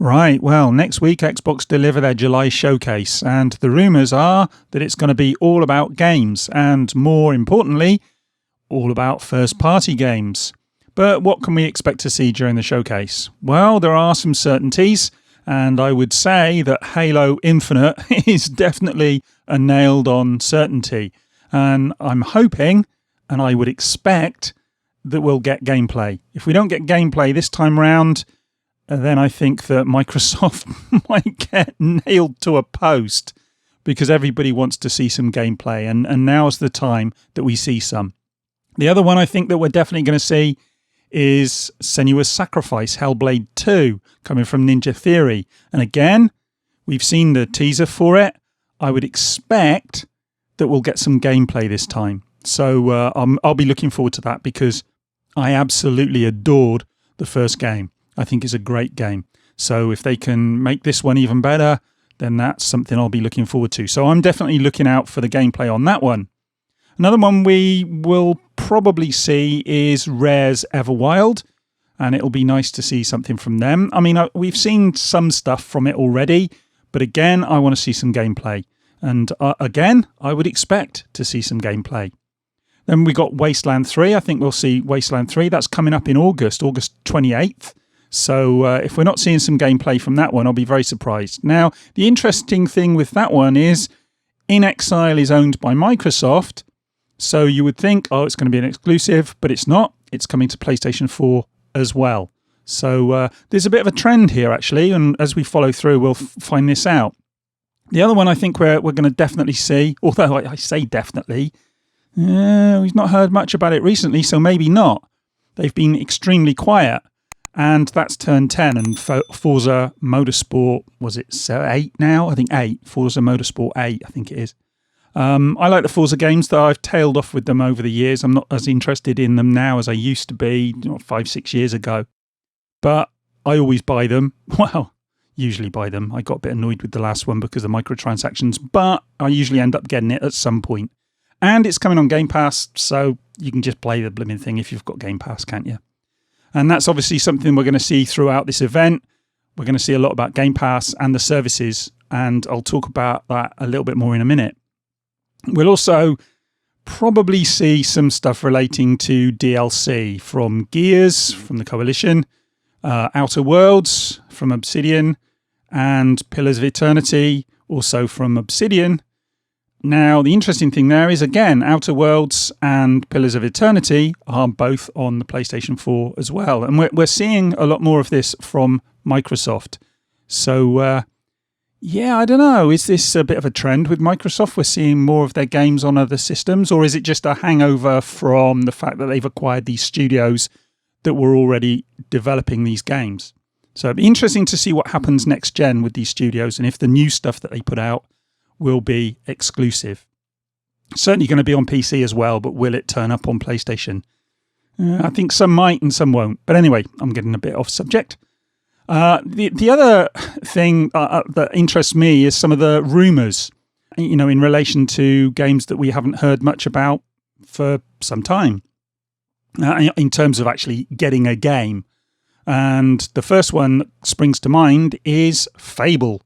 Right, well, next week Xbox deliver their July showcase, and the rumours are that it's going to be all about games, and more importantly, all about first-party games. But what can we expect to see during the showcase? Well, there are some certainties, and I would say that Halo Infinite is definitely a nailed-on certainty. And I'm hoping, and I would expect, that we'll get gameplay. If we don't get gameplay this time round, then I think that Microsoft might get nailed to a post because everybody wants to see some gameplay, and now's the time that we see some. The other one I think that we're definitely going to see is Senua's Sacrifice, Hellblade 2, coming from Ninja Theory. And again, we've seen the teaser for it. I would expect that we'll get some gameplay this time. So I'll be looking forward to that because I absolutely adored the first game. I think it's a great game. So if they can make this one even better, then that's something I'll be looking forward to. So I'm definitely looking out for the gameplay on that one. Another one we will probably see is Rare's Everwild, and it'll be nice to see something from them. I mean, we've seen some stuff from it already, but again, I want to see some gameplay. And again, I would expect to see some gameplay. Then we got Wasteland 3. I think we'll see Wasteland 3. That's coming up in August 28th. So if we're not seeing some gameplay from that one, I'll be very surprised. Now, the interesting thing with that one is In Exile is owned by Microsoft. So you would think, oh, it's going to be an exclusive, but it's not. It's coming to PlayStation 4 as well. So there's a bit of a trend here, actually. And as we follow through, we'll find this out. The other one I think we're going to definitely see, although I say definitely, we've not heard much about it recently, so maybe not. They've been extremely quiet. And that's Turn 10 and Forza Motorsport, was it 8 now? I think 8. Forza Motorsport 8, I think it is. I like the Forza games, though I've tailed off with them over the years. I'm not as interested in them now as I used to be 5-6 years ago. But I always buy them. Well, usually buy them. I got a bit annoyed with the last one because of the microtransactions, but I usually end up getting it at some point. And it's coming on Game Pass, so you can just play the blooming thing if you've got Game Pass, can't you? And that's obviously something we're going to see throughout this event. We're going to see a lot about Game Pass and the services, and I'll talk about that a little bit more in a minute. We'll also probably see some stuff relating to DLC from Gears, from the Coalition, Outer Worlds from Obsidian, and Pillars of Eternity, also from Obsidian. Now, the interesting thing there is, again, Outer Worlds and Pillars of Eternity are both on the PlayStation 4 as well. And we're seeing a lot more of this from Microsoft. So, yeah, I don't know. Is this a bit of a trend with Microsoft? We're seeing more of their games on other systems? Or is it just a hangover from the fact that they've acquired these studios that were already developing these games? So it'd be interesting to see what happens next gen with these studios and if the new stuff that they put out will be exclusive. Certainly going to be on PC as well, but will it turn up on PlayStation? I think some might and some won't. But anyway, I'm getting a bit off subject. The other thing that interests me is some of the rumours, in relation to games that we haven't heard much about for some time, in terms of actually getting a game. And the first one that springs to mind is Fable.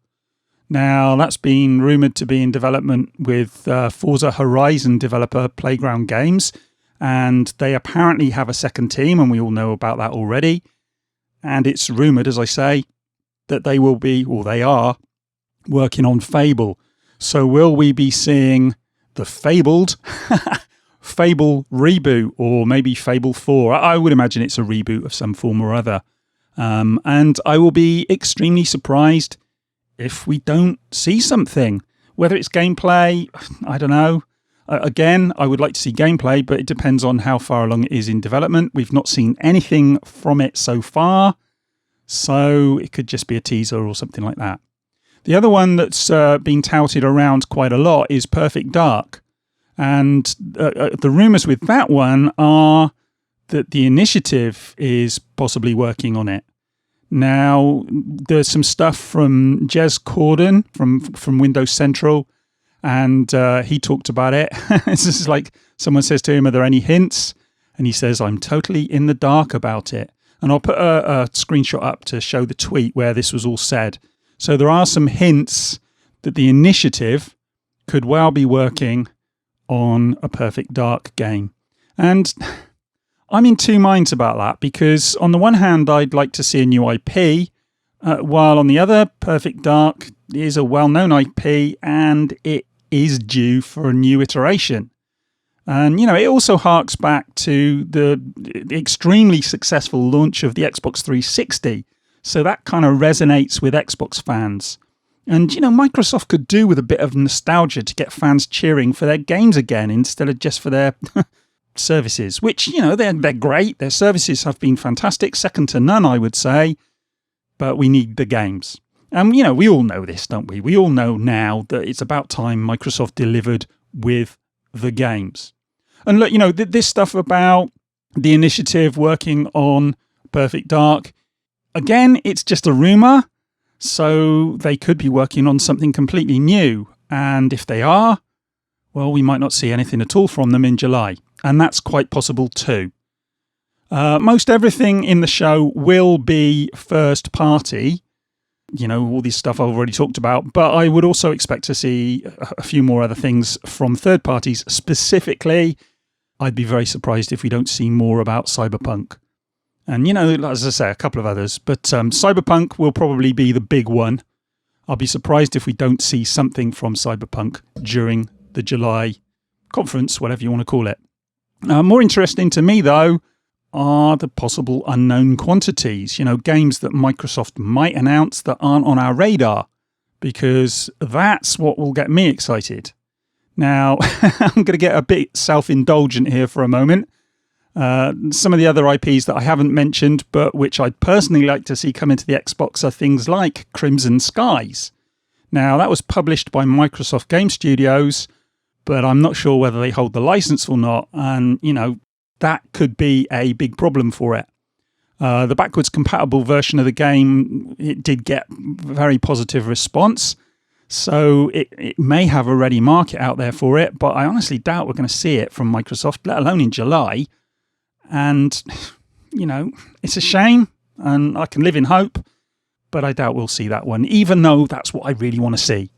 Now, that's been rumoured to be in development with Forza Horizon developer Playground Games, and they apparently have a second team, and we all know about that already. And it's rumoured, as I say, that they will be, or they are, working on Fable. So will we be seeing the fabled Fable reboot, or maybe Fable 4? I would imagine it's a reboot of some form or other. And I will be extremely surprised if we don't see something. Whether it's gameplay, I don't know. Again, I would like to see gameplay, but it depends on how far along it is in development. We've not seen anything from it so far, so it could just be a teaser or something like that. The other one that's been touted around quite a lot is Perfect Dark. And the rumours with that one are that the Initiative is possibly working on it. Now, there's some stuff from Jez Corden from Windows Central, and he talked about it. This is like someone says to him, are there any hints? And he says, I'm totally in the dark about it. And I'll put a screenshot up to show the tweet where this was all said. So there are some hints that the initiative could well be working on a Perfect Dark game. And I'm in two minds about that, because on the one hand, I'd like to see a new IP, while on the other, Perfect Dark is a well-known IP and it is due for a new iteration. And, it also harks back to the extremely successful launch of the Xbox 360. So that kind of resonates with Xbox fans. And, Microsoft could do with a bit of nostalgia to get fans cheering for their games again instead of just for their services, which, they're great. Their services have been fantastic, second to none, I would say. But we need the games. And, we all know this, don't we? We all know now that it's about time Microsoft delivered with the games. And look, this stuff about the initiative working on Perfect Dark, again, it's just a rumour. So they could be working on something completely new. And if they are, well, we might not see anything at all from them in July. And that's quite possible too. Most everything in the show will be first party. All this stuff I've already talked about. But I would also expect to see a few more other things from third parties. Specifically, I'd be very surprised if we don't see more about Cyberpunk. And, as I say, a couple of others. But Cyberpunk will probably be the big one. I'll be surprised if we don't see something from Cyberpunk during the July conference, whatever you want to call it. More interesting to me, though, are the possible unknown quantities. Games that Microsoft might announce that aren't on our radar. Because that's what will get me excited. Now, I'm going to get a bit self-indulgent here for a moment. Some of the other IPs that I haven't mentioned, but which I'd personally like to see come into the Xbox, are things like Crimson Skies. Now, that was published by Microsoft Game Studios, but I'm not sure whether they hold the license or not. And, that could be a big problem for it. The backwards compatible version of the game, it did get very positive response. So it may have a ready market out there for it, but I honestly doubt we're going to see it from Microsoft, let alone in July. And, it's a shame, and I can live in hope, but I doubt we'll see that one, even though that's what I really want to see.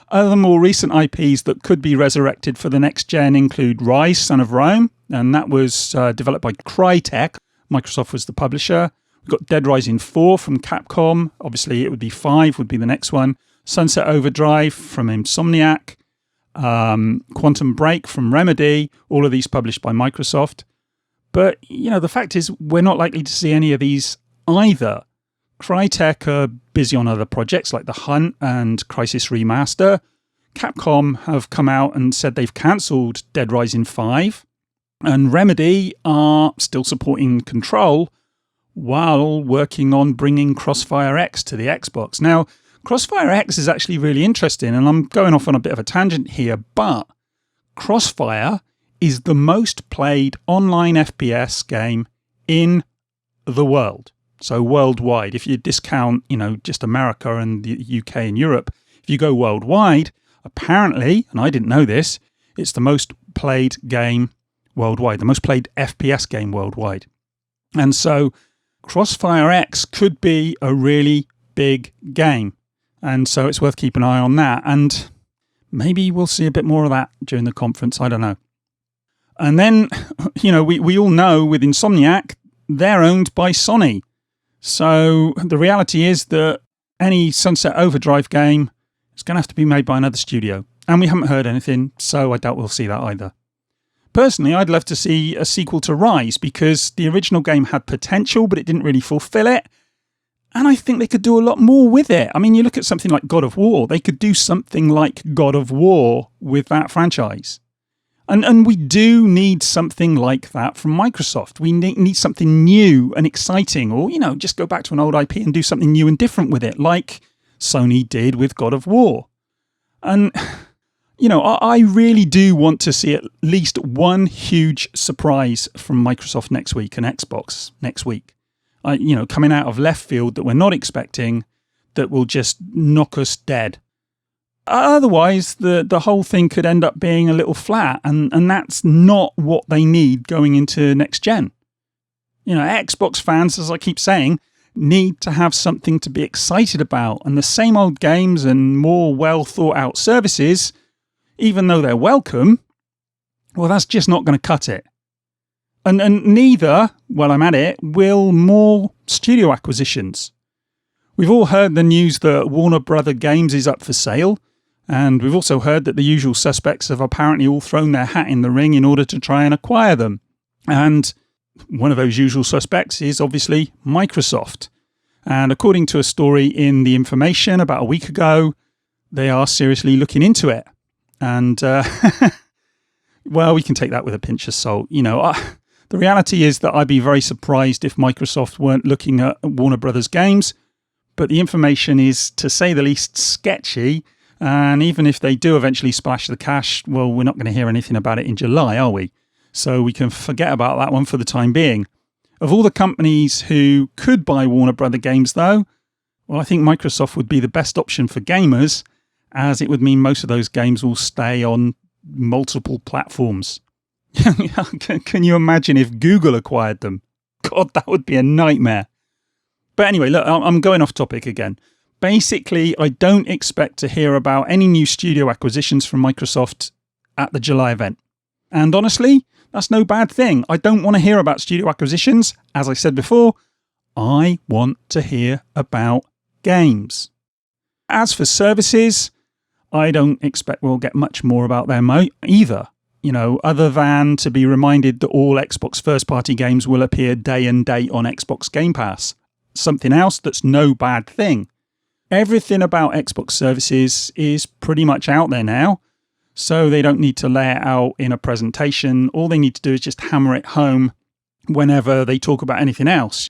Other more recent IPs that could be resurrected for the next gen include Rise, Son of Rome, and that was developed by Crytek. Microsoft was the publisher. We've got Dead Rising 4 from Capcom. Obviously, it would be 5 would be the next one. Sunset Overdrive from Insomniac. Quantum Break from Remedy. All of these published by Microsoft. But, the fact is we're not likely to see any of these either. Crytek are busy on other projects like The Hunt and Crysis Remaster. Capcom have come out and said they've cancelled Dead Rising 5. And Remedy are still supporting Control while working on bringing Crossfire X to the Xbox. Now, Crossfire X is actually really interesting, and I'm going off on a bit of a tangent here, but Crossfire is the most played online FPS game in the world. So worldwide, if you discount, just America and the UK and Europe, if you go worldwide, apparently, and I didn't know this, it's the most played game worldwide, the most played FPS game worldwide. And so Crossfire X could be a really big game. And so it's worth keeping an eye on that. And maybe we'll see a bit more of that during the conference. I don't know. And then, we all know with Insomniac, they're owned by Sony. So the reality is that any Sunset Overdrive game is going to have to be made by another studio. And we haven't heard anything, so I doubt we'll see that either. Personally, I'd love to see a sequel to Rise because the original game had potential, but it didn't really fulfill it. And I think they could do a lot more with it. I mean, you look at something like God of War. They could do something like God of War with that franchise. And we do need something like that from Microsoft. We need something new and exciting, or, just go back to an old IP and do something new and different with it, like Sony did with God of War. And, I really do want to see at least one huge surprise from Microsoft next week and Xbox next week. Coming out of left field that we're not expecting, that will just knock us dead. Otherwise, the whole thing could end up being a little flat, and that's not what they need going into next gen. Xbox fans, as I keep saying, need to have something to be excited about. And the same old games and more well thought out services, even though they're welcome, well, that's just not going to cut it. And neither, while I'm at it, will more studio acquisitions. We've all heard the news that Warner Brother Games is up for sale. And we've also heard that the usual suspects have apparently all thrown their hat in the ring in order to try and acquire them. And one of those usual suspects is obviously Microsoft. And according to a story in The Information about a week ago, they are seriously looking into it. And, well, we can take that with a pinch of salt. The reality is that I'd be very surprised if Microsoft weren't looking at Warner Brothers games. But The Information is, to say the least, sketchy. And even if they do eventually splash the cash, well, we're not going to hear anything about it in July, are we? So we can forget about that one for the time being. Of all the companies who could buy Warner Brother Games, though, well, I think Microsoft would be the best option for gamers, as it would mean most of those games will stay on multiple platforms. Can you imagine if Google acquired them? God, that would be a nightmare. But anyway, look, I'm going off topic again. Basically, I don't expect to hear about any new studio acquisitions from Microsoft at the July event. And honestly, that's no bad thing. I don't want to hear about studio acquisitions. As I said before, I want to hear about games. As for services, I don't expect we'll get much more about them either. Other than to be reminded that all Xbox first-party games will appear day and date on Xbox Game Pass. Something else that's no bad thing. Everything about Xbox services is pretty much out there now, so they don't need to lay it out in a presentation. All they need to do is just hammer it home whenever they talk about anything else.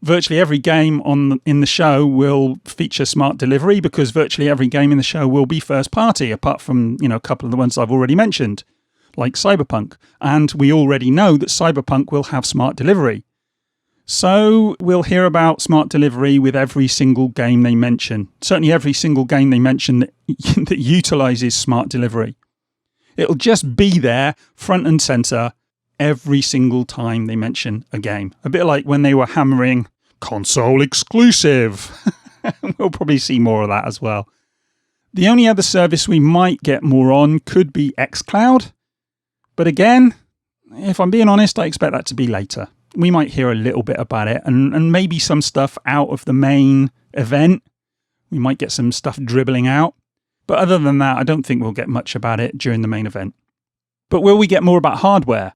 Virtually every game in the show will feature smart delivery because virtually every game in the show will be first party, apart from a couple of the ones I've already mentioned, like Cyberpunk. And we already know that Cyberpunk will have smart delivery. So we'll hear about smart delivery with every single game they mention. Certainly every single game they mention that utilizes smart delivery. It'll just be there, front and center, every single time they mention a game. A bit like when they were hammering console exclusive. We'll probably see more of that as well. The only other service we might get more on could be xCloud. But again, if I'm being honest, I expect that to be later. We might hear a little bit about it and maybe some stuff out of the main event. We might get some stuff dribbling out. But other than that, I don't think we'll get much about it during the main event. But will we get more about hardware?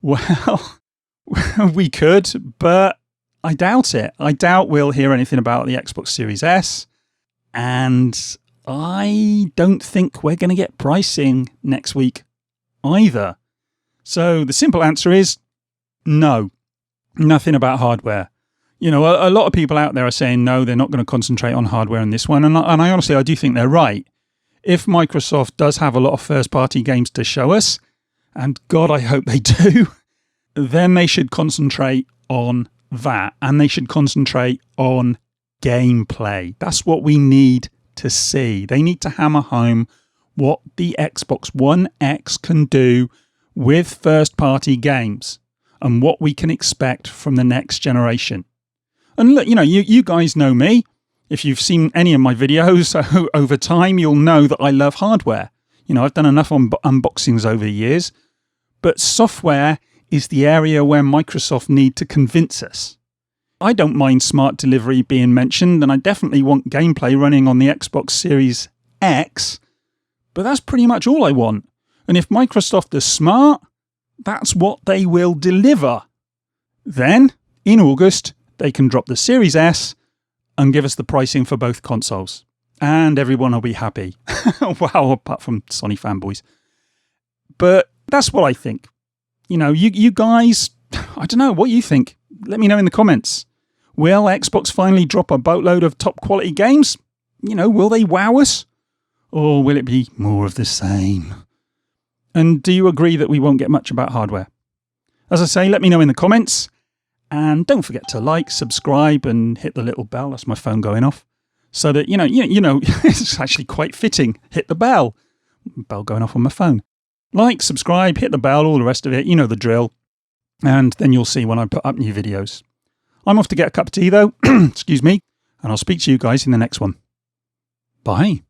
Well, we could, but I doubt it. I doubt we'll hear anything about the Xbox Series S. And I don't think we're going to get pricing next week either. So the simple answer is no, nothing about hardware. A lot of people out there are saying no, they're not going to concentrate on hardware in this one. And I honestly, I do think they're right. If Microsoft does have a lot of first-party games to show us, and God, I hope they do, then they should concentrate on that. And they should concentrate on gameplay. That's what we need to see. They need to hammer home what the Xbox One X can do with first-party games and what we can expect from the next generation. And look, you guys know me. If you've seen any of my videos over time, you'll know that I love hardware. I've done enough unboxings over the years. But software is the area where Microsoft need to convince us. I don't mind smart delivery being mentioned, and I definitely want gameplay running on the Xbox Series X, but that's pretty much all I want. And if Microsoft is smart, that's what they will deliver. Then, in August, they can drop the Series S and give us the pricing for both consoles. And everyone will be happy. Wow, apart from Sony fanboys. But that's what I think. You guys, I don't know, what you think? Let me know in the comments. Will Xbox finally drop a boatload of top quality games? Will they wow us? Or will it be more of the same? And do you agree that we won't get much about hardware? As I say, let me know in the comments. And don't forget to like, subscribe, and hit the little bell. That's my phone going off. So that, it's actually quite fitting. Hit the bell. Bell going off on my phone. Like, subscribe, hit the bell, all the rest of it. You know the drill. and then you'll see when I put up new videos. I'm off to get a cup of tea though, excuse me, and I'll speak to you guys in the next one. Bye.